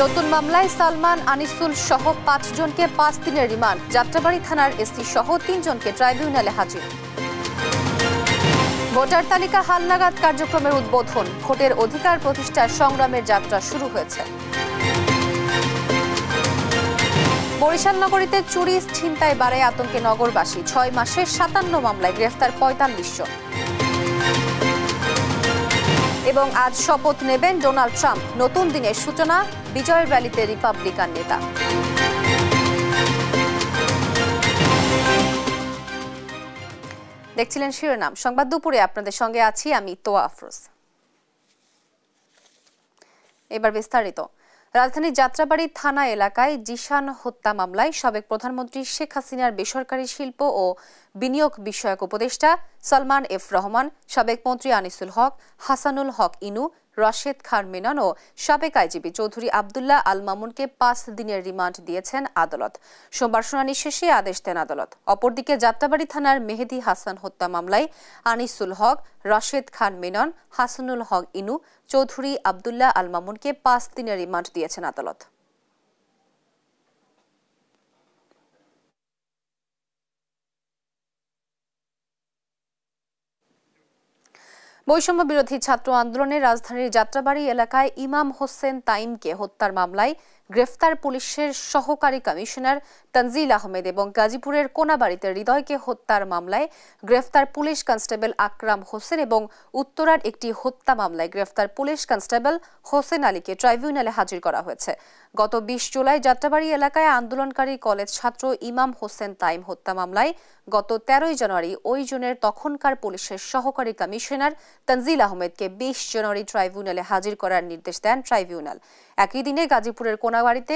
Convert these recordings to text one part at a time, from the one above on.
নতুন মামলায় সালমান আনিসুল সহ ৫ জনকে ৫ দিনের রিমান্ড। যাত্রাবাড়ী থানার এসি সহ ৩ জনকে ট্রাইব্যুনালে হাজির। ভোটার তালিকা হালনাগাদ কার্যক্রমের উদ্বোধন। ভোটের অধিকার প্রতিষ্ঠার সংগ্রামের যাত্রা শুরু হয়েছে। বরিশাল নগরীতে চুরি ছিনতাই বাড়ায় আতঙ্কে নগরবাসী। ৬ মাসে ৫৭ মামলায় গ্রেফতার ৪৫ জন। এবং আজ শপথ নেবেন ডোনাল্ড ট্রাম্প। নতুন দিনের সূচনা, বিজয়ের র্যালিতে রিপাবলিকান নেতা। দেখছিলেন শিরোনাম সংবাদ। দুপুরে আপনাদের সঙ্গে আছি আমি তোয়া আফরোজ। এবার বিস্তারিত। রাজধানীর যাত্রাবাড়ী থানা এলাকায় জিশান হত্যা মামলায় সাবেক প্রধানমন্ত্রী শেখ হাসিনার বেসরকারি শিল্প ও বিনিয়োগ বিষয়ক উপদেষ্টা সালমান এফ রহমান, সাবেক মন্ত্রী আনিসুল হক, হাসানুল হক ইনু, রাশেদ খান মেনন ও সাবেক আইজিপি চৌধুরী আবদুল্লাহ আল মামুনকে ৫ দিনের রিমান্ড দিয়েছেন আদালত। সোমবার শুনানি শেষে আদেশ দেন আদালত। অপরদিকে যাত্রাবাড়ী থানার মেহেদী হাসান হত্যা মামলায় আনিসুল হক, রাশেদ খান মেনন, হাসানুল হক ইনু, চৌধুরী আবদুল্লাহ আল মামুনকে ৫ দিনের রিমান্ড দিয়েছেন আদালত। বৈষম্য বিরোধী ছাত্র আন্দোলনে রাজধানীর যাত্রাবাড়ী এলাকায় ইমাম হোসেন তাইমকে হত্যার মামলায় গ্রেফতার পুলিশের সহকারী কমিশনার তানজিল আহমেদ এবং গাজীপুরের কোনাবাড়িতে হৃদয়কে হত্যার মামলায় গ্রেফতার পুলিশ কনস্টেবল আকরাম হোসেন এবং উত্তরার একটি হত্যা মামলায় গ্রেফতার পুলিশ কনস্টেবল হোসেন আলীকে ট্রাইব্যুনালে হাজির করা হয়েছে। গত ২০ জুলাই যাত্রাবাড়ী এলাকায় আন্দোলনকারী কলেজ ছাত্র ইমাম হোসেন তাইম হত্যা মামলায় গত ১৩ জানুয়ারি ওই জনের তখনকার পুলিশের সহকারী কমিশনার তানজিল আহমেদকে ২০ জানুয়ারি ট্রাইব্যুনালে হাজির করার নির্দেশ দেন ট্রাইব্যুনাল। একই দিনে গাজীপুরের কোনাবাড়িতে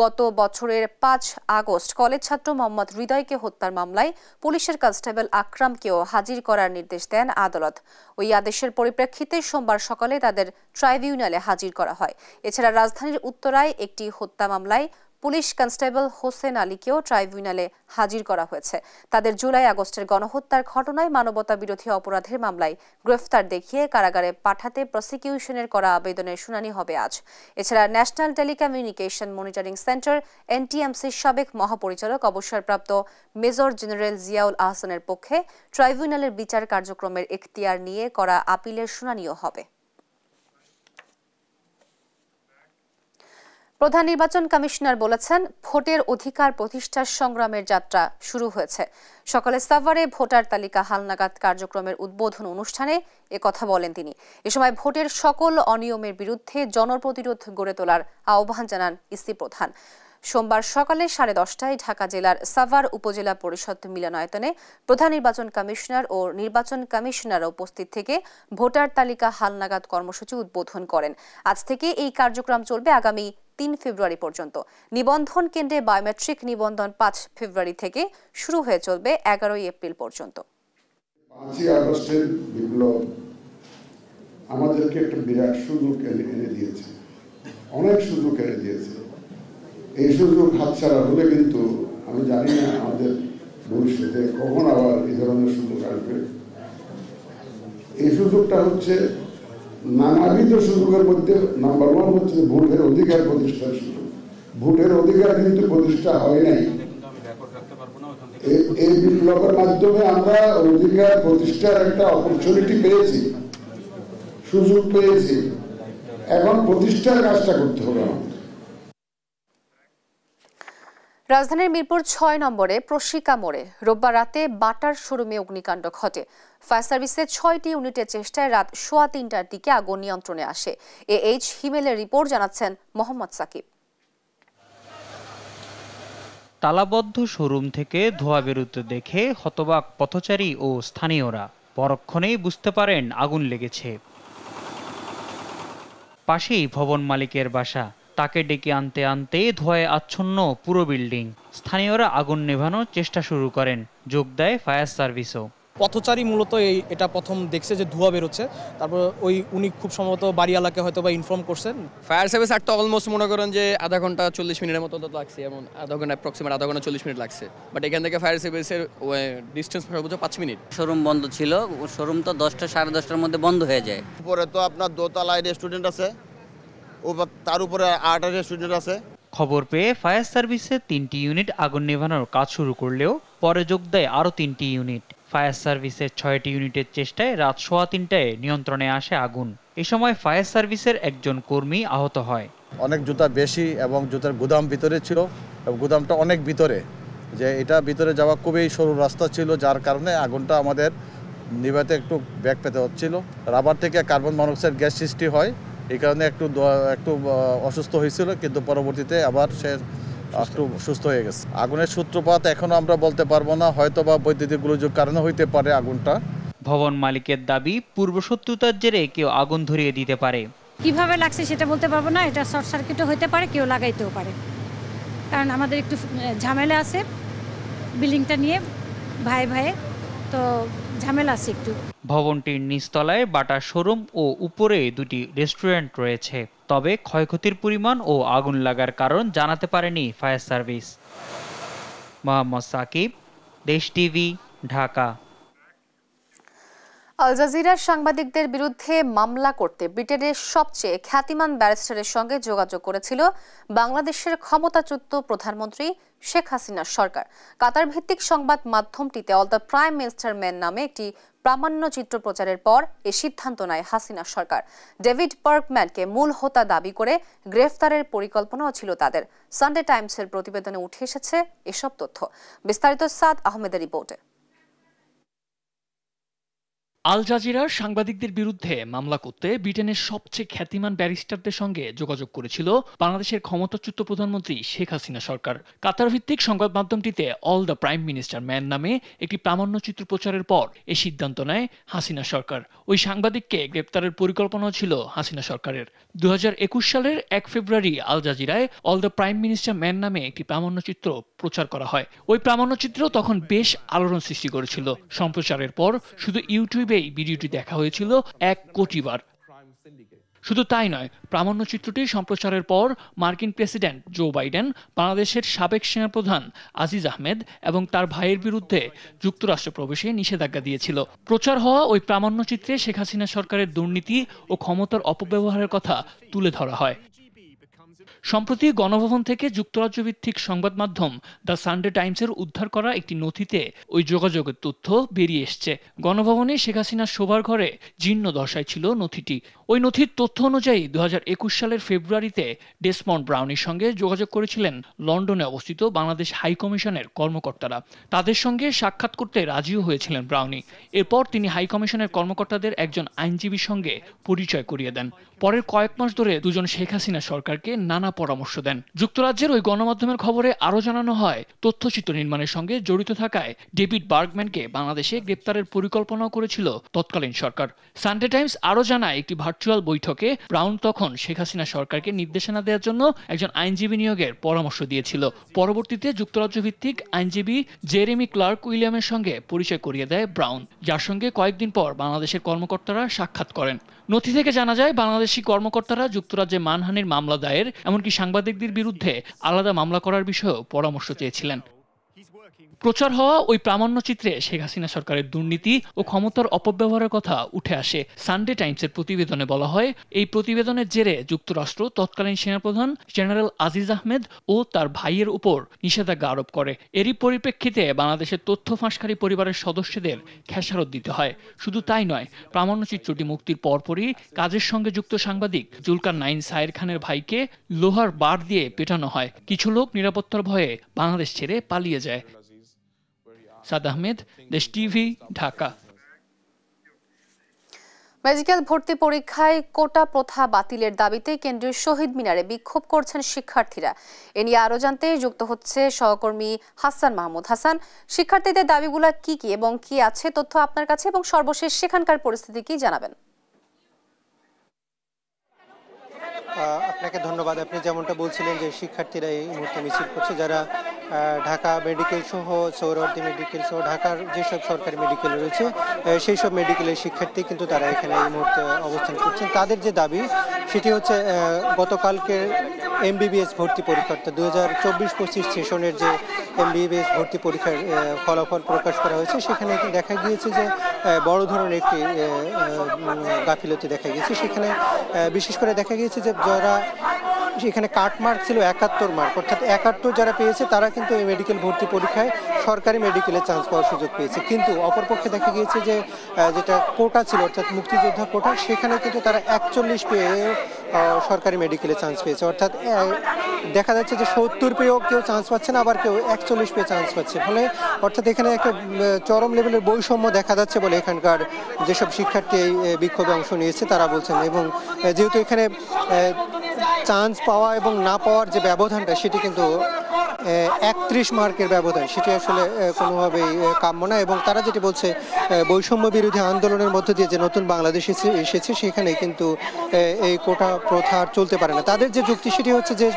গত বছরের ৫ আগস্ট কলেজ ছাত্র মোহাম্মদ হৃদয়কে হত্যার মামলায় পুলিশের কনস্টেবল আকরামকেও হাজির করার নির্দেশ দেন আদালত। ওই আদেশের পরিপ্রেক্ষিতে সোমবার সকালে তাদের ট্রাইব্যুনালে হাজির করা হয়। এছাড়া রাজধানীর উত্তরায় একটি হত্যা মামলায় পুলিশ কনস্টেবল হোসেন আলীকেও ট্রাইব্যুনালে হাজির করা হয়েছে। তাদের জুলাই আগস্টের গণহত্যার ঘটনায় মানবতা বিরোধী অপরাধের মামলায় গ্রেফতার দেখিয়ে কারাগারে পাঠাতে প্রসিকিউশনের করা আবেদনের শুনানি হবে আজ। এছাড়া ন্যাশনাল টেলিকমিউনিকেশন মনিটরিং সেন্টার এনটিএমসির সাবেক মহাপরিচালক অবসরপ্রাপ্ত মেজর জেনারেল জিয়াউল আহসানের পক্ষে ট্রাইব্যুনালের বিচার কার্যক্রমের এখতিয়ার নিয়ে করা আপিলের শুনানিও হবে। প্রধান নির্বাচন কমিশনার বলেছেন, ভোটের অধিকার প্রতিষ্ঠার সংগ্রামের যাত্রা শুরু হয়েছে। সকালে সাভারে ভোটার তালিকা হালনাগাদ কার্যক্রমের উদ্বোধন অনুষ্ঠানে একথা বলেন তিনি। এ সময় ভোটের সকল অনিয়মের বিরুদ্ধে জনপ্রতিরোধ গড়ে তোলার আহ্বান জানান ইসি প্রধান। সোমবার সকালে 10:30টায় ঢাকা জেলার সাভার উপজেলা পরিষদ মিলনায়তনে প্রধান নির্বাচন কমিশনার ও নির্বাচন কমিশনার উপস্থিত থেকে ভোটার তালিকা হালনাগাদ কর্মসূচি উদ্বোধন করেন। আজ থেকে এই কার্যক্রম চলবে আগামী ৩ ফেব্রুয়ারি পর্যন্ত। নিবন্ধন কেন্দ্রে বায়োমেট্রিক নিবন্ধন ৫ ফেব্রুয়ারি থেকে শুরু হয়ে চলবে ১১ এপ্রিল পর্যন্ত। ৫ই আগস্টের বিপ্লব আমাদেরকে একটা বিরাট সুযোগ এনে দিয়েছে, অনেক সুযোগ এনে দিয়েছে। এই সুযোগ হাতছাড়া হলে কিন্তু আমি জানি না আমাদের ভবিষ্যতে কখন আবার এই ধরনের সুযোগ আসবে। এই সুযোগটা হচ্ছে নানাবিধ সুযোগের মধ্যে নাম্বার 1 হচ্ছে ভোটের অধিকার প্রতিষ্ঠার সুযোগ। ভোটের অধিকার কিন্তু প্রতিষ্ঠা হয় নাই। এই বিপ্লবের মাধ্যমে আমরা অধিকার প্রতিষ্ঠার একটা অপরচুনিটি পেয়েছি, সুযোগ পেয়েছি। এখন প্রতিষ্ঠার কাজটা করতে হবে আমাদের। রাজধানীর মিরপুর ৬ নম্বরে প্রশিকা মোড়ে রোববার রাতে বাটার শোরুমে অগ্নিকাণ্ড ঘটে। ফায়ার সার্ভিসের ৬টি ইউনিটের চেষ্টায় রাত ৩:১৫টার দিকে আগুন নিয়ন্ত্রণে আসে। এইচ হিমেলের রিপোর্ট জানাচ্ছেন মোহাম্মদ সাকিব। তালাবদ্ধ শোরুম থেকে ধোঁয়া বেরোতে দেখে হতবাক পথচারী ও স্থানীয়রা। পরক্ষণেই বুঝতে পারেন আগুন লেগেছে। পাশেই ভবন মালিকের বাসা। তাকে ডেকে আনতে আনতে ধোঁয়ায় আচ্ছন্ন পুরো বিল্ডিং। স্থানীয়রা আগুন নেভানোর চেষ্টা শুরু করেন, যোগ দেয় ফায়ার সার্ভিসও। পথচারী মূলত এটা প্রথম দেখছে যে ধোঁয়া বেরোচ্ছে, তারপর উনি খুব সম্ভবত বাড়িওয়ালাকে হয়তো বা ইনফর্ম করছেন। ফায়ার সার্ভিস একটা অলমোস্ট মনে করেন যে আধা ঘন্টা 40 মিনিটের মতো লাগছে, এমন আধা ঘন্টা অ্যাপ্রক্সিমেট আধা ঘন্টা 40 মিনিট লাগছে। বাট এখান থেকে ফায়ার সার্ভিসের ডিস্টেন্স সর্বোচ্চ 5 মিনিট। শোরুম বন্ধ ছিল, শোরুম তো 10টা সাড়ে 10টার মধ্যে বন্ধ হয়ে যায়। উপরে তো আপনার দোতলায় রেস্টুরেন্ট আছে, ও তার উপরে 8টা স্টুডেন্ট আছে। খবর পেয়ে ফায়ার সার্ভিসের 3টি ইউনিট আগুন নেভানোর কাজ শুরু করলেও পরে যোগ দেয় আরও 3টি ইউনিট। ফায়ার সার্ভিসের 6টি ইউনিটের চেষ্টায় রাত 3:15টায় নিয়ন্ত্রণে আসে আগুন। এ সময় ফায়ার সার্ভিসের একজন কর্মী আহত হয়। অনেক জুতা বেশি এবং জুতার গুদাম ভিতরে ছিল, গুদামটা অনেক ভিতরে, যে এটা ভিতরে যাওয়া খুবই সরু রাস্তা ছিল, যার কারণে আগুনটা আমাদের নিভাতে একটু ব্যাক পেতে হচ্ছিল। রাবার থেকে কার্বন মনোক্সাইড গ্যাস সৃষ্টি হয়, এই কারণে একটু অসুস্থ হয়েছিল, কিন্তু পরবর্তীতে আবার সে একটু সুস্থ হয়ে গেছে। আগুনের সূত্রপাত এখনো আমরা বলতে পারবো না, হয়তো বা বৈদ্যুতিক গোলযোগ কারণে হইতে পারে আগুনটা। ভবন মালিকের দাবি পূর্বশত্রুতার জেরে কেউ আগুন ধরিয়ে দিতে পারে। কিভাবে লাগছে সেটা বলতে পারবো না, এটা শর্ট সার্কিটও হতে পারে, কেউ লাগাইতেও পারে, কারণ আমাদের একটু ঝামেলা আছে বিল্ডিংটা নিয়ে, ভাই তো ঝামেলা আছে একটু। ভবনটির নিচতলায় বাটা শোরুম ও উপরে 2টি রেস্টুরেন্ট রয়েছে। তবে ক্ষয়ক্ষতির পরিমাণ ও আগুন লাগার কারণ জানাতে পারেনি ফায়ার সার্ভিস। মোহাম্মদ সাকিব, দেশ টিভি, ঢাকা। আল জাজিরার সাংবাদিকদের বিরুদ্ধে মামলা করতে ব্রিটেনের সবচেয়ে খ্যাতিমান ব্যারিস্টারের সঙ্গে যোগাযোগ করেছিল বাংলাদেশের ক্ষমতাচ্যুত প্রধানমন্ত্রী শেখ হাসিনার সরকার। কাতার ভিত্তিক সংবাদ মাধ্যমটিতে all the prime minister man নামে একটি প্রামাণ্য চিত্র প্রচারের পর এ সিদ্ধান্ত নেয় হাসিনা সরকার। ডেভিড বার্কম্যানকে মূল হোতা দাবি করে গ্রেফতারের পরিকল্পনাও ছিল তাদের। সানডে টাইমসের প্রতিবেদনে উঠে এসেছে এসব তথ্য। বিস্তারিত সাদ আহমেদের রিপোর্টে। আল জাজিরার সাংবাদিকদের বিরুদ্ধে মামলা করতে ব্রিটেনের সবচেয়ে খ্যাতিমান ব্যারিস্টারদের সঙ্গে যোগাযোগ করেছিল বাংলাদেশের ক্ষমতাচ্যুত প্রধানমন্ত্রী শেখ হাসিনা সরকার। কাতার ভিত্তিক সংবাদ মাধ্যমটিতে all the prime minister man নামে একটি প্রামাণ্য চিত্র প্রচারের পর এই সিদ্ধান্ত নেয় হাসিনা সরকার। ওই সাংবাদিককে গ্রেপ্তারের পরিকল্পনাও ছিল হাসিনা সরকারের। 2021 সালের 1 ফেব্রুয়ারি আল জাজিরায় all the prime minister man নামে একটি প্রামাণ্য চিত্র প্রচার করা হয়। ওই প্রামাণ্য চিত্র তখন বেশ আলোড়ন সৃষ্টি করেছিল। সম্প্রচারের পর শুধু ইউটিউবে এই ভিডিওটি দেখা হয়েছিল 1 কোটি বার। শুধু তাই নয়, প্রামাণ্য চিত্রটি সম্প্রচারের পর মার্কিন প্রেসিডেন্ট জো বাইডেন বাংলাদেশের সাবেক সেনাপ্রধান আজিজ আহমেদ এবং তার ভাইয়ের বিরুদ্ধে যুক্তরাষ্ট্র প্রবেশে নিষেধাজ্ঞা দিয়েছিল। প্রচার হওয়া ওই প্রামাণ্য চিত্রে শেখ হাসিনা সরকারের দুর্নীতি ও ক্ষমতার অপব্যবহারের কথা তুলে ধরা হয়। সম্প্রতি গণভবন থেকে যুক্তরাজ্য ভিত্তিক সংবাদ মাধ্যম দ্য সানডে টাইমসের উদ্ধার করা একটি নথিতে ওই যোগাযোগের তথ্য বেরিয়ে এসছে। গণভবনে শেখ হাসিনার শোবার ঘরে জীর্ণ দশায় ছিল নথিটি। ওই নথির তথ্য অনুযায়ী 2021 সালের ফেব্রুয়ারিতে ডেসমন্ড ব্রাউনির সঙ্গে যোগাযোগ করেছিলেন লন্ডনে অবস্থিত বাংলাদেশ হাই কমিশনের কর্মকর্তারা। তাদের সঙ্গে সাক্ষাৎ করতে রাজিও হয়েছিলেন ব্রাউনি। এরপর তিনি হাই কমিশনের কর্মকর্তাদের একজন আইনজীবীর সঙ্গে পরিচয় করিয়ে দেন। পরের কয়েক মাস ধরে দুজন শেখ হাসিনা সরকারকে নানা পরামর্শ দেন। যুক্তরাজ্যের ওই গণমাধ্যমের খবরে আরও জানানো হয়, তথ্যচিত্র নির্মাণের সঙ্গে জড়িত থাকায় ডেভিড বার্কম্যানকে বাংলাদেশে গ্রেপ্তারের পরিকল্পনাও করেছিল তৎকালীন সরকার। সানডে টাইমস আরও জানায়, একটি ভার্চুয়াল বৈঠকে ব্রাউন তখন শেখ হাসিনা সরকারকে নির্দেশনা দেওয়ার জন্য একজন আইনজীবী নিয়োগের পরামর্শ দিয়েছিল। পরবর্তীতে যুক্তরাজ্য ভিত্তিক আইনজীবী জেরেমি ক্লার্ক উইলিয়ামের সঙ্গে পরিচয় করিয়ে দেয় ব্রাউন, যার সঙ্গে কয়েকদিন পর বাংলাদেশের কর্মকর্তারা সাক্ষাৎ করেন। নথি থেকে জানা যায়, বাংলাদেশি কর্মকর্তারা যুক্তরাজ্যে মানহানির মামলা দায়ের, এমনকি সাংবাদিকদের বিরুদ্ধে আলাদা মামলা করার বিষয়েও পরামর্শ চেয়েছিলেন। প্রচার হওয়া ওই প্রামাণ্য চিত্রে শেখ হাসিনা সরকারের দুর্নীতি ও ক্ষমতার অপব্যবহারের কথা উঠে আসে। সানডে টাইমসের প্রতিবেদনে বলা হয়, এই প্রতিবেদনের জেরে যুক্তরাষ্ট্র তৎকালীন সেনাপ্রধান জেনারেল আজিজ আহমেদ ও তার ভাইয়ের উপর নিষেধাজ্ঞা আরোপ করে। এরই পরিপ্রেক্ষিতে বাংলাদেশের তথ্য ফাঁসকারী পরিবারের সদস্যদের খেসারত দিতে হয়। শুধু তাই নয়, প্রামাণ্য চিত্রটি মুক্তির পরপরই কাজের সঙ্গে যুক্ত সাংবাদিক জুলকার নাইন সায়ের খানের ভাইকে লোহার বার দিয়ে পেটানো হয়। কিছু লোক নিরাপত্তার ভয়ে বাংলাদেশ ছেড়ে পালিয়ে যায়। সাদ আহমেদ, দেশ টিভি, ঢাকা। মেডিকেল ভর্তি পরীক্ষায় কোটা প্রথা বাতিলের দাবিতে কেন্দ্রীয় শহীদ মিনারে বিক্ষোভ করছেন শিক্ষার্থীরা। এ নিয়ে আরো জানতে যুক্ত হচ্ছে সহকর্মী হাসান মাহমুদ। হাসান, শিক্ষার্থীদের দাবিগুলো কি কি এবং কি আছে তথ্য আপনার কাছে, এবং সর্বশেষ সেখানকার পরিস্থিতি কি জানাবেন? আপনাকে ধন্যবাদ। আপনি যেমনটা বলছিলেন যে শিক্ষার্থীরা এই মুহূর্তে মিছিল করছে, যারা ঢাকা মেডিকেল সহ সোহরাওয়ার্দী মেডিকেল সহ ঢাকার যেসব সরকারি মেডিকেল রয়েছে সেই সব মেডিকেলের শিক্ষার্থী কিন্তু তারা এখানে এই মুহূর্তে অবস্থান করছেন। তাদের যে দাবি সেটি হচ্ছে গতকালকে MBBS ভর্তি পরীক্ষা অর্থাৎ 2024-25 সেশনের যে MBBS ভর্তি পরীক্ষার ফলাফল প্রকাশ করা হয়েছে, সেখানে দেখা গিয়েছে যে বড় ধরনের একটি গাফিলতি দেখা গিয়েছে। সেখানে বিশেষ করে দেখা গিয়েছে যে যারা সেখানে কাট মার্ক ছিল 71 মার্ক, অর্থাৎ 71 যারা পেয়েছে তারা কিন্তু এই মেডিকেল ভর্তি পরীক্ষায় সরকারি মেডিকেলে চান্স পাওয়ার সুযোগ পেয়েছে। কিন্তু অপরপক্ষে দেখা গিয়েছে যে যেটা কোটা ছিল অর্থাৎ মুক্তিযোদ্ধা কোটা, সেখানে কিন্তু তারা 41 পেয়ে সরকারি মেডিকেলে চান্স পেয়েছে। অর্থাৎ দেখা যাচ্ছে যে 70 পেয়েও কেউ চান্স পাচ্ছে না, আবার কেউ 41 পেয়ে চান্স পাচ্ছে। ফলে অর্থাৎ এখানে একটা চরম লেভেলের বৈষম্য দেখা যাচ্ছে বলে এখানকার যেসব শিক্ষার্থী এই বিক্ষোভে অংশ নিয়েছে তারা বলছেন। এবং যেহেতু এখানে চান্স পাওয়া এবং না পাওয়ার যে ব্যবধানটা, সেটি কিন্তু 31 মার্কের ব্যবধান, সেটি আসলে কোনোভাবেই কাম্য না। এবং তারা যেটি বলছে, বৈষম্য বিরোধী আন্দোলনের মধ্য দিয়ে যে নতুন বাংলাদেশ এসেছে, সেখানে কিন্তু এই কোটা প্রথা আর চলতে পারে না। তাদের যে যুক্তি সেটি হচ্ছে যে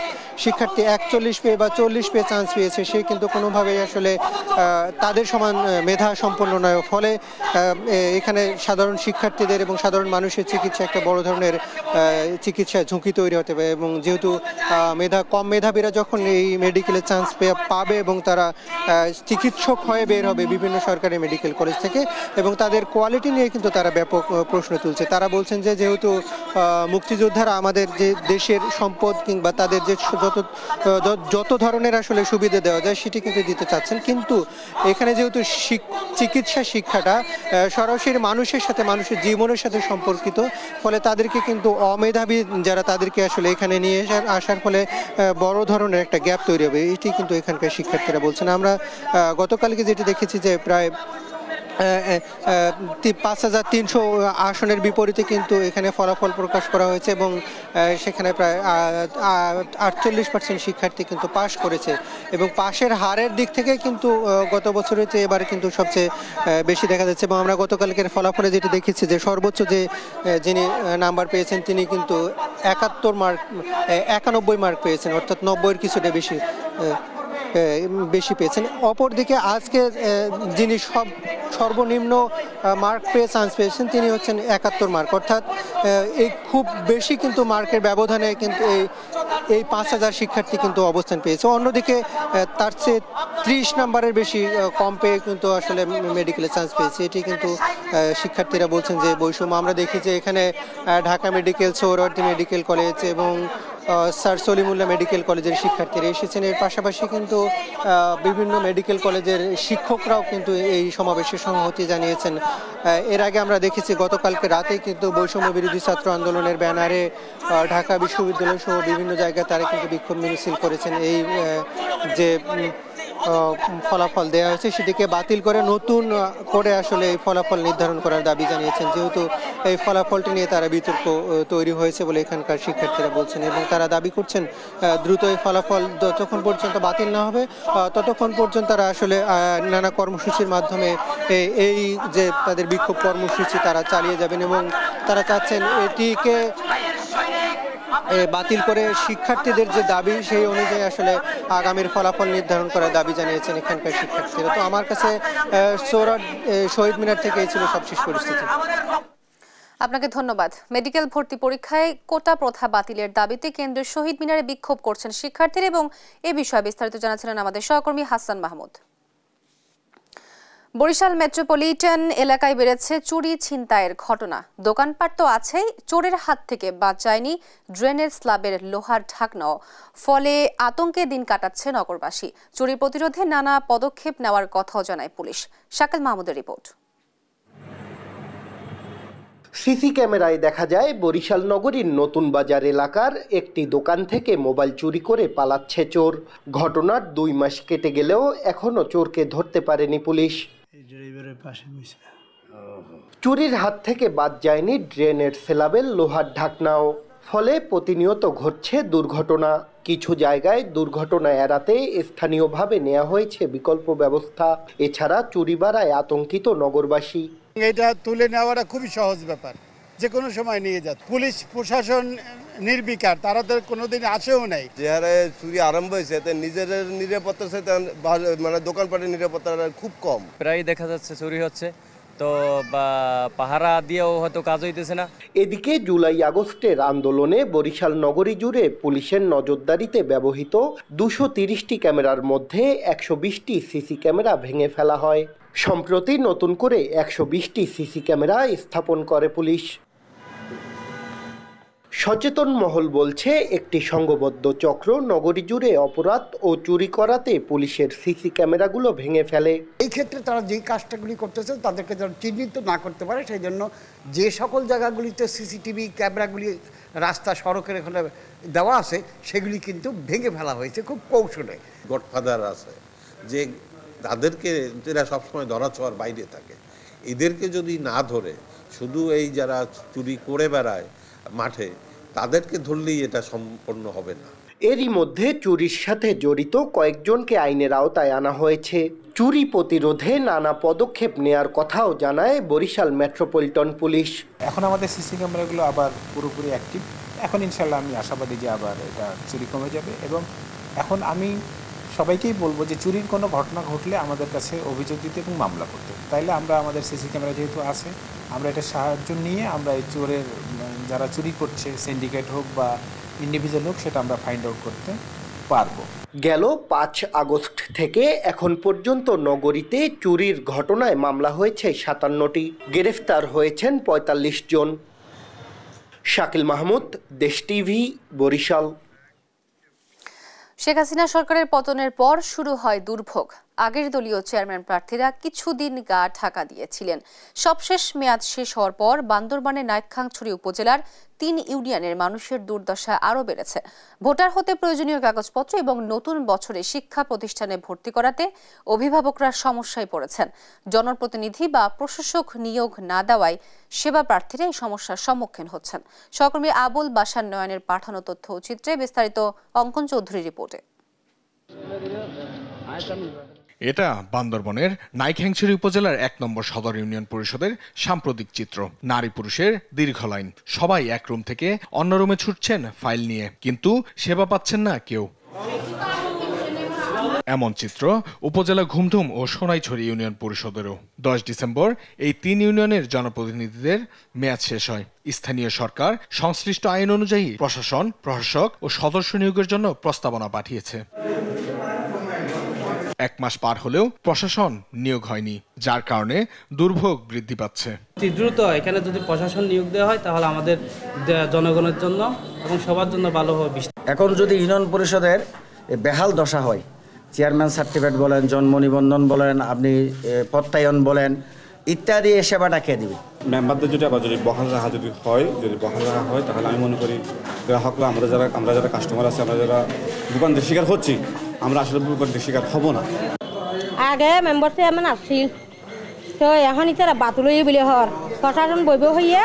শিক্ষার্থী 41 পেয়ে বা 40 পেয়ে চান্স পেয়েছে, সে কিন্তু কোনোভাবেই আসলে তাদের সমান মেধা সম্পন্ন নয়। ফলে এখানে সাধারণ শিক্ষার্থীদের এবং সাধারণ মানুষের চিকিৎসা একটা বড় ধরনের চিকিৎসায় ঝুঁকি তৈরি হতে পারে। এবং যেহেতু কম মেধাবীরা যখন এই মেডিকেলে চান্স পাবে এবং তারা চিকিৎসক হয়ে বের হবে বিভিন্ন সরকারি মেডিকেল কলেজ থেকে, এবং তাদের কোয়ালিটি নিয়ে কিন্তু তারা ব্যাপক প্রশ্ন তুলছে। তারা বলছেন যে যেহেতু মুক্তিযোদ্ধারা আমাদের যে দেশের সম্পদ কিংবা তাদের যে যত ধরনের আসলে সুবিধা দেওয়া যায় সেটি কিন্তু দিতে চাচ্ছেন, কিন্তু এখানে যেহেতু চিকিৎসা শিক্ষাটা সরাসরি মানুষের সাথে, মানুষের জীবনের সাথে সম্পর্কিত, ফলে তাদেরকে কিন্তু অমেধাবী যারা তাদেরকে আসলে এখানে নিয়ে আসার ফলে বড় ধরনের একটা গ্যাপ তৈরি হবে, এটি কিন্তু এখানকার শিক্ষার্থীরা বলছেন। আমরা গতকালকে যেটি দেখেছি যে প্রায় 5300 আসনের বিপরীতে কিন্তু এখানে ফলাফল প্রকাশ করা হয়েছে এবং সেখানে প্রায় 48% শিক্ষার্থী কিন্তু পাশ করেছে। এবং পাশের হারের দিক থেকে কিন্তু গত বছরের চেয়ে এবার কিন্তু সবচেয়ে বেশি দেখা যাচ্ছে। এবং আমরা গতকালকের ফলাফলে যেটি দেখেছি যে সর্বোচ্চ যিনি নাম্বার পেয়েছেন তিনি কিন্তু 91 মার্ক পেয়েছেন, অর্থাৎ 90-এর কিছুটা বেশি পেয়েছেন। অপরদিকে আজকে যিনি সর্বনিম্ন মার্ক পেয়ে চান্স পেয়েছেন তিনি হচ্ছেন 71 মার্ক, অর্থাৎ এই খুব বেশি কিন্তু মার্কের ব্যবধানে কিন্তু এই 5000 শিক্ষার্থী কিন্তু অবস্থান পেয়েছে। অন্যদিকে তার চেয়ে 30 নাম্বারের বেশি কম পেয়ে কিন্তু আসলে মেডিকেলে চান্স পেয়েছে। এটি কিন্তু শিক্ষার্থীরা বলছেন যে বৈষম্য। আমরা দেখি যে এখানে Dhaka medical, Suhrawardy medical college এবং স্যার সলিমুল্লাহ মেডিকেল কলেজের শিক্ষার্থীরা এসেছেন। এর পাশাপাশি কিন্তু বিভিন্ন মেডিকেল কলেজের শিক্ষকরাও কিন্তু এই সমাবেশে সংহতি জানিয়েছেন। এর আগে আমরা দেখেছি গতকালকে রাতেই কিন্তু বৈষম্য বিরোধী ছাত্র আন্দোলনের ব্যানারে ঢাকা বিশ্ববিদ্যালয় সহ বিভিন্ন জায়গায় তারা কিন্তু বিক্ষোভ মিছিল করেছেন। এই যে ফলাফল দেওয়া হয়েছে সেটিকে বাতিল করে নতুন করে আসলে এই ফলাফল নির্ধারণ করার দাবি জানিয়েছেন, যেহেতু এই ফলাফলটি নিয়ে তারা বিতর্ক তৈরি হয়েছে বলে এখানকার শিক্ষার্থীরা বলছেন। এবং তারা দাবি করছেন দ্রুত এই ফলাফল যতক্ষণ পর্যন্ত বাতিল না হবে ততক্ষণ পর্যন্ত তারা আসলে নানা কর্মসূচির মাধ্যমে এই যে তাদের বিক্ষোভ কর্মসূচি তারা চালিয়ে যাবেন। এবং তারা চাচ্ছেন এটিকে বাতিল করে শিক্ষার্থীদের যে দাবি সেই অনুযায়ী আসলে আগামীর ফলাফল নির্ধারণ করার দাবি জানিয়েছেন এখানকার শিক্ষার্থীরা। তো আমার কাছে শহীদ মিনার থেকে এই ছিল সবশেষ পরিস্থিতি। আপনাকে ধন্যবাদ। মেডিকেল ভর্তি পরীক্ষায় কোটা প্রথা বাতিলের দাবিতে কেন্দ্রের শহীদ মিনারে বিক্ষোভ করছেন শিক্ষার্থীরা, এবং এ বিষয়ে বিস্তারিত জানাচ্ছিলেন আমাদের সহকর্মী হাসান মাহমুদ। বরিশাল মেট্রোপলিটন এলাকায় বেড়েছে চুরি ছিনতাইয়ের ঘটনা। দোকানপাট তো আছেই, চোরের হাত থেকে বাদ যায়নি ড্রেনের স্ল্যাবের লোহার ঢাকনাও। ফলে আতঙ্কে দিন কাটাচ্ছে নগরবাসী। চুরি প্রতিরোধে নানা পদক্ষেপ নেওয়ার কথাও জানায় পুলিশ। শাকিল মাহমুদের রিপোর্ট। সিসি ক্যামেরায় দেখা যায় বরিশাল নগরীর নতুন বাজার এলাকার একটি দোকান থেকে মোবাইল চুরি করে পালাচ্ছে চোর। ঘটনার 2 মাস কেটে গেলেও এখনো চোরকে ধরতে পারেনি পুলিশ। চুরির হাত থেকে বাদ যায়নি ড্রেনের স্ল্যাবের লোহার ঢাকনাও। ফলে প্রতিনিয়ত ঘটছে দুর্ঘটনা। কিছু জায়গায় দুর্ঘটনা এড়াতে স্থানীয়ভাবে নেওয়া হয়েছে বিকল্প ব্যবস্থা। এছাড়া চুরি বাড়ায় আতঙ্কিত নগরবাসী। এটা তুলে নেওয়াটা খুবই সহজ ব্যাপার, যে কোনো সময় নিয়ে যাচ্ছে। পুলিশ প্রশাসন নির্বিকার, তারা তো কোনোদিন আসেও নাই। যে হারে চুরি আরম্ভ হয়েছে এতে নিজের নিরাপত্তার সাথে মানে দোকানপাটের নিরাপত্তা খুব কম। প্রায় দেখা যাচ্ছে চুরি হচ্ছে, তো পাহারা দিয়েও হয়তো কাজ হইতেছে না। এদিকে জুলাই আগস্টের আন্দোলনে বরিশাল নগরী জুড়ে পুলিশের নজরদারিতে ব্যবহৃত 230টি ক্যামেরার মধ্যে 120টি সিসি ক্যামেরা ভেঙে ফেলা হয়। সম্প্রতি নতুন করে 120টি সিসি ক্যামেরা স্থাপন করে পুলিশ। সচেতন মহল বলছে, একটি সংঘবদ্ধ চক্র নগরী জুড়ে অপরাধ ও চুরি করাতে পুলিশের সিসি ক্যামেরাগুলো ভেঙে ফেলে। এই ক্ষেত্রে তারা যেই কাজটাগুলি করতেছে তাদেরকে যেন চিহ্নিত না করতে পারে, সেই জন্য যে সকল জায়গাগুলিতে সিসিটিভি ক্যামেরাগুলি রাস্তা সড়কের এখানে দেওয়া আছে সেগুলি কিন্তু ভেঙে ফেলা হয়েছে খুব কৌশলে। গডফাদার আছে যে তাদেরকে এরা সবসময় ধরা ছোঁয়ার বাইরে থাকে, এদেরকে যদি না ধরে শুধু এই যারা চুরি করে বেড়ায় মাঠে তাদেরকে ধরলেই এটা সম্পন্ন হবে না। এরই মধ্যে চুরির সাথে জড়িত কয়েকজনকে আইনের আওতায় আনা হয়েছে। চুরি প্রতিরোধে নানা পদক্ষেপ নেয়ার কথাও জানায় বরিশাল মেট্রোপলিটন পুলিশ। এখন আমাদের সিসি ক্যামেরাগুলো আবার পুরোপুরি অ্যাক্টিভ। এখন ইনশাল্লাহ আমি আশাবাদী যে আবার এটা চুরি কমে যাবে। এবং এখন আমি সবাইকেই বলবো যে চুরির কোনো ঘটনা ঘটলে আমাদের কাছে অভিযোগ দিতে এবং মামলা করতে, তাইলে আমরা আমাদের সিসি ক্যামেরা যেহেতু আছে আমরা এটা সাহায্য নিয়ে আমরা এই চোরের যারা চুরি করছে সিন্ডিকেট হোক বা ইন্ডিভিজুয়াল হোক সেটা আমরা ফাইন্ড আউট করতে পারবো। গেল 5 আগস্ট থেকে এখন পর্যন্ত নগরীতে চুরির ঘটনায় মামলা হয়েছে 57টি, গ্রেফতার হয়েছেন 45 জন। শাকিল মাহমুদ, দেশ টিভি, বরিশাল। শেখ হাসিনা সরকারের পতনের পর শুরু হয় দুর্ভোগ। আগের দলীয় চেয়ারম্যান প্রার্থীরা কিছুদিন গা ঢাকা দিয়েছিলেন। সবশেষ মেয়াদ শেষ হওয়ার পর বান্দরবানের নাইক্ষ্যংছড়ি উপজেলার 3 ইউনিয়নের মানুষের দুর্দশা আরও বেড়েছে। ভোটার হতে প্রয়োজনীয় কাগজপত্র এবং নতুন বছরে শিক্ষা প্রতিষ্ঠানে ভর্তি করাতে অভিভাবকরা সমস্যায় পড়েছেন। জনপ্রতিনিধি বা প্রশাসক নিয়োগ না দেওয়ায় সেবা প্রার্থীরা এই সমস্যার সম্মুখীন হচ্ছেন। সহকর্মী আবুল বাশার নয়নের পাঠানো তথ্য ও চিত্রে বিস্তারিত অঙ্কন চৌধুরীর রিপোর্টে। এটা বান্দরবনের নাইক্ষ্যংছড়ি উপজেলার 1 নম্বর সদর ইউনিয়ন পরিষদের সাম্প্রতিক চিত্র। নারী পুরুষের দীর্ঘ লাইন, সবাই এক রুম থেকে অন্য রুমে ছুটছেন ফাইল নিয়ে, কিন্তু সেবা পাচ্ছেন না কেউ। এমন চিত্র উপজেলা ঘুমধুম ও সোনাইছড়ি ইউনিয়ন পরিষদেরও। 10 ডিসেম্বর এই 3 ইউনিয়নের জনপ্রতিনিধিদের মেয়াদ শেষ হয়। স্থানীয় সরকার সংশ্লিষ্ট আইন অনুযায়ী প্রশাসন, প্রশাসক ও সদস্য নিয়োগের জন্য প্রস্তাবনা পাঠিয়েছে। 1 মাস পার হলেও প্রশাসন নিয়োগ হয়নি, যার কারণে দুর্ভোগ বৃদ্ধি পাচ্ছে। দ্রুত এখানে যদি প্রশাসন নিয়োগ দেওয়া হয় তাহলে আমাদের জনগণের জন্য এবং সবার জন্য ভালো হবে। এখন যদি ইউনিয়ন পরিষদের বেহাল দশা হয়, চেয়ারম্যান সার্টিফিকেট বলেন, জন্ম নিবন্ধন বলেন, আপনি প্রত্যয়ন বলেন ইত্যাদি, এ সেবাটা কে দিবে? মেম্বারদের যদি আবার যদি বহাল রাখা হয় তাহলে আমি মনে করি গ্রাহকরা আমরা যারা কাস্টমার আছে, আমরা যারা ভোগান্তির শিকার হচ্ছি, আমরা আসলে ভোগান্তির শিকার হব না। আগে মেম্বার চেয়ারম্যান আসছিল, তো এখন ইতারা বাতুলই বলে হর প্রশাসন বইব হইয়া,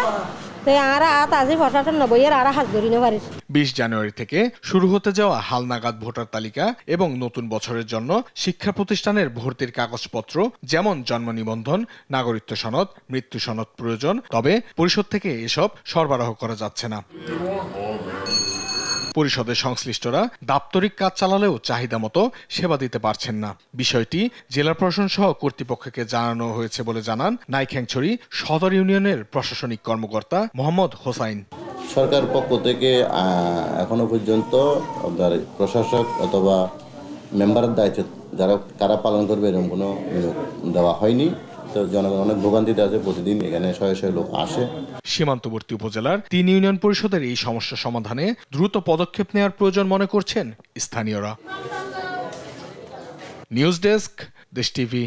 তো আর আজি প্রশাসন নবইয়ের আর হাত ধরি না পারিস। 20 জানুয়ারি থেকে শুরু হতে যাওয়া হালনাগাদ ভোটার তালিকা এবং নতুন বছরের জন্য শিক্ষা প্রতিষ্ঠানের ভর্তির কাগজপত্র যেমন জন্ম নিবন্ধন, নাগরিকত্ব সনদ, মৃত্যু সনদ প্রয়োজন, তবে পরিষদ থেকে এসব সরবরাহ করা যাচ্ছে না। পরিষদের সংশ্লিষ্টরা দাপ্তরিক কাজ চালালেও চাহিদা মতো সেবা দিতে পারছেন না। বিষয়টি জেলা প্রশাসন সহ কর্তৃপক্ষকে জানানো হয়েছে বলে জানান নাইক্ষ্যংছড়ি সদর ইউনিয়নের প্রশাসনিক কর্মকর্তা মোহাম্মদ হোসাইন। সরকার পক্ষ থেকে এখনো পর্যন্ত আপনার প্রশাসক অথবা মেম্বারের দায়িত্ব কারা পালন করবে এরকম কোনো দেওয়া হয়নি। তো জনগণ অনেক ভোগান্তিতে আছে, প্রতিদিন এখানে শয়ে শয়ে লোক আসে। সীমান্তবর্তী উপজেলার 3 ইউনিয়ন পরিষদের এই সমস্যা সমাধানে দ্রুত পদক্ষেপ নেওয়ার প্রয়োজন মনে করছেন স্থানীয়রা। নিউজ ডেস্ক, দেশ টিভি।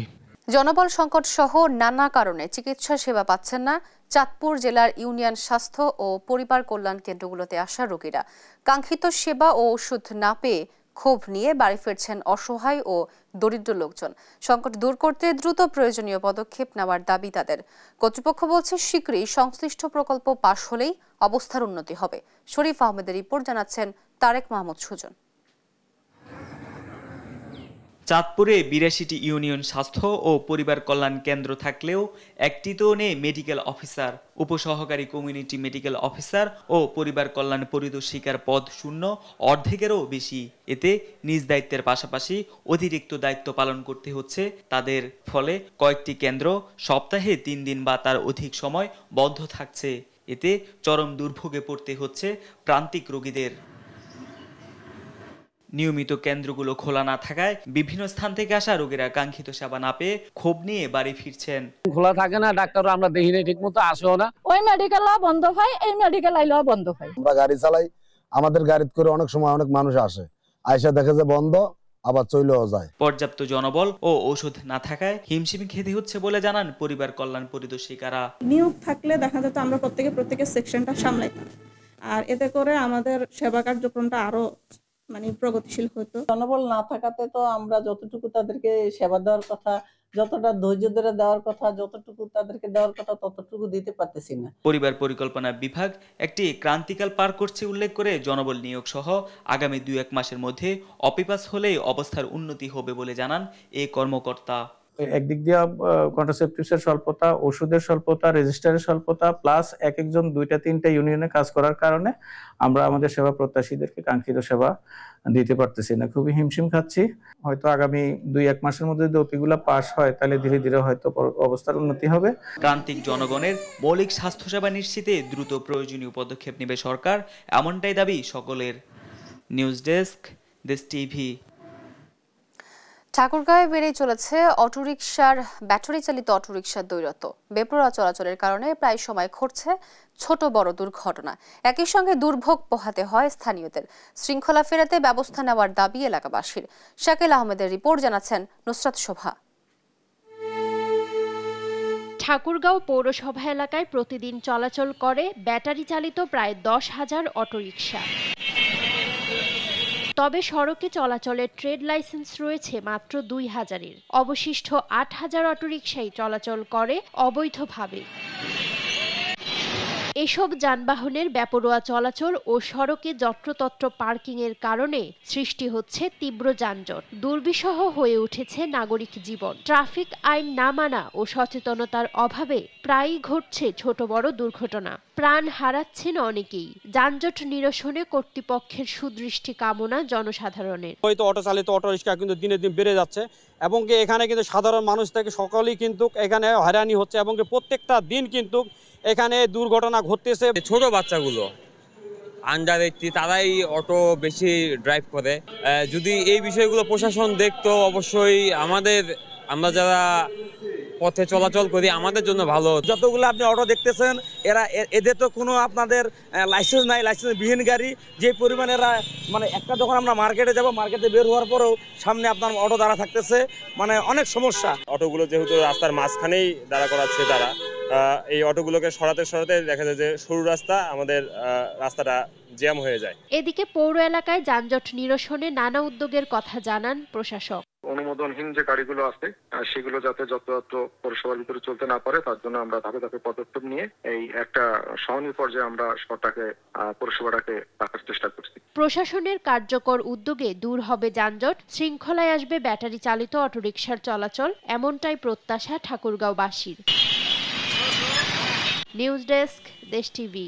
জনবল সংকট সহ নানা কারণে চিকিৎসা সেবা পাচ্ছেন না চাঁদপুর জেলার ইউনিয়ন স্বাস্থ্য ও পরিবার কল্যাণ কেন্দ্রগুলোতে আসা রোগীরা। কাঙ্ক্ষিত সেবা ও ওষুধ না পেয়ে ক্ষোভ নিয়ে বাড়ি ফিরছেন অসহায় ও দরিদ্র লোকজন। সংকট দূর করতে দ্রুত প্রয়োজনীয় পদক্ষেপ নেওয়ার দাবি তাদের। কর্তৃপক্ষ বলছে শীঘ্রই সংশ্লিষ্ট প্রকল্প পাশ হলেই অবস্থার উন্নতি হবে। শরীফ আহমেদের রিপোর্ট জানাচ্ছেন তারেক মাহমুদ সুজন। চাঁদপুরে ৮২টি ইউনিয়ন স্বাস্থ্য ও পরিবার কল্যাণ কেন্দ্র থাকলেও একটিতেও নেই মেডিকেল অফিসার, উপসহকারী কমিউনিটি মেডিকেল অফিসার ও পরিবার কল্যাণ পরিদর্শিকার পদ শূন্য, অর্ধেকেরও বেশি। এতে নিজ দায়িত্বের পাশাপাশি অতিরিক্ত দায়িত্ব পালন করতে হচ্ছে তাদের। ফলে কয়েকটি কেন্দ্র সপ্তাহে ৩ দিন বা তার অধিক সময় বন্ধ থাকছে। এতে চরম দুর্ভোগে পড়তে হচ্ছে প্রান্তিক রোগীদের। নিয়মিত কেন্দ্রগুলো খোলা না থাকায় বিভিন্ন স্থান থেকে আসা রোগীরা কাঙ্ক্ষিত সেবা না পেয়ে ক্ষোভ নিয়ে বাড়ি ফিরছেন। খোলা থাকে না, ডাক্তাররা আমরা দেখি না, ঠিক মতো আসেও না। ওই মেডিকেল বন্ধ হয়, এই মেডিকেল আইলেও বন্ধ হয়। আমরা গাড়ি চালাই, আমাদের গাড়িতে করে অনেক সময় অনেক মানুষ আসে, আইসা দেখে যে বন্ধ, আবার চলেও যায়। পর্যাপ্ত জনবল ও ওষুধ না থাকায় হিমশিম খেতে হচ্ছে বলে জানান পরিবার কল্যাণ পরিদর্শিকারা। নিয়োগ থাকলে দেখা যেত আমরা প্রত্যেকের সেকশনটা সামলাইতাম, আর এতে করে আমাদের সেবা কার্যক্রমটা আরো প্রগতিশীল হতো। জনবল না থাকাতে তো আমরা যতটুকু তাদেরকে সেবা দেওয়ার কথা, যতটা ধৈর্য ধরে দেওয়ার কথা, যতটুকু তাদেরকে দেওয়ার কথা ততটুকু দিতে পারতেছি না। পরিবার পরিকল্পনা বিভাগ একটি ক্রান্তিকাল পার করছে উল্লেখ করে জনবল নিয়োগ সহ আগামী 2-1 মাসের মধ্যে অপিপাস হলেই অবস্থার উন্নতি হবে বলে জানান এই কর্মকর্তা। একদিক দিয়ে কন্ট্রাসেপটিভসের স্বল্পতা, ওষুধের স্বল্পতা, রেজিস্টারের স্বল্পতা, প্লাস এক একজন 2-3টা ইউনিয়নে কাজ করার কারণে আমরা আমাদের সেবা প্রত্যাশীদেরকে কাঙ্ক্ষিত সেবা দিতে পারতেছি না, খুবই হিমশিম খাচ্ছি। হয়তো আগামী 2-1 মাসের মধ্যে যদি ওপিগুলো পাস হয় তাহলে ধীরে ধীরে হয়তো অবস্থার উন্নতি হবে। প্রান্তিক জনগণের মৌলিক স্বাস্থ্যসেবা নিশ্চিতে দ্রুত প্রয়োজনীয় পদক্ষেপ নেবে সরকার, এমনটাই দাবি সকলের। নিউজ ডেস্ক, দেশ টিভি। ঠাকুরগাঁয়ে বেড়ে চলেছে অটোরিকশার ব্যাটারি চালিত অটোরিকশার দৈরত্য। বেপরোয়া চলাচলের কারণে প্রায় সময় ঘটছে ছোট বড় দুর্ঘটনা। একই সঙ্গে দুর্ভোগ পোহাতে হয় স্থানীয়দের। শৃঙ্খলা ফেরাতে ব্যবস্থা নেওয়ার দাবি এলাকাবাসীর। শাকিল আহমেদের রিপোর্ট, জানাচ্ছেন নুসরাত শোভা। ঠাকুরগাঁও পৌরসভা এলাকায় প্রতিদিন চলাচল করে ব্যাটারি চালিত প্রায় 10,000 অটোরিকশা। তবে সড়কে চলাচলের ট্রেড লাইসেন্স রয়েছে মাত্র 2,000-এর। অবশিষ্ট 8,000 অটোরিকশাই চলাচল করে অবৈধভাবে। এসব যানবাহনের বেপরোয়া চলাচল ও সড়কে যত্রতত্র পার্কিং এর কারণে সৃষ্টি হচ্ছে তীব্র যানজট। দুর্বিষহ হয়ে উঠেছে নাগরিক জীবন। ট্রাফিক আইন না মানা ও সচেতনতার অভাবে প্রায়ই ঘটছে ছোট বড় দুর্ঘটনা। প্রাণ হারাচ্ছেন অনেকেই। যানজট নিরসনে কর্তৃপক্ষের সুদৃষ্টি কামনা জনসাধারণের। হয়তো অটো চালিত অটোরিকশা কিন্তু দিনে দিন বেড়ে যাচ্ছে এবং এখানে কিন্তু সাধারণ মানুষ থেকে সকলেই কিন্তু এখানে হয়রানি হচ্ছে এবং প্রত্যেকটা দিন কিন্তু এখানে দুর্ঘটনা ঘটতেছে। ছোট বাচ্চাগুলো আন্ডার 18 তারাই অটো বেশি ড্রাইভ করে। যদি এই বিষয়গুলো প্রশাসন দেখতো অবশ্যই আমরা যারা পথে চলাচল করি আমাদের জন্য ভালো। যতগুলো আপনি অটো দেখতেছেন এদের তো কোনো আপনাদের লাইসেন্স নাই, লাইসেন্সবিহীন গাড়ি। যে পরিমাণে এরা একটা যখন আমরা মার্কেটে যাব, মার্কেটে বের হওয়ার পরেও সামনে আপনার অটো দাঁড়া থাকতেছে, অনেক সমস্যা। অটোগুলো যেহেতু রাস্তার মাঝখানেই দাঁড়া করাচ্ছে তারা, এই অটোগুলোকে সরাতে দেখা যায় যে সরু রাস্তা আমাদের রাস্তাটা জ্যাম হয়ে যায়। এদিকে পৌর এলাকায় যানজট নিরসনে নানা উদ্যোগের কথা জানান প্রশাসক। অনুমোদনহীন যে গাড়িগুলো আছে সেগুলো যাতে যথাযথ পৌরসভার ভিতরে চলতে না পারে তার জন্য আমরা ধাপে ধাপে পদক্ষেপ নিয়ে এই একটা সহনীয় পর্যায়ে আমরা পৌরসভাটাকে রাখার চেষ্টা করছি। প্রশাসনের কার্যকর উদ্যোগে দূর হবে যানজট, শৃঙ্খলায় আসবে ব্যাটারি চালিত অটোরিকশার চলাচল, এমনটাই প্রত্যাশা ঠাকুরগাঁওবাসীর। নিউজ ডেস্ক, দেশ টিভি।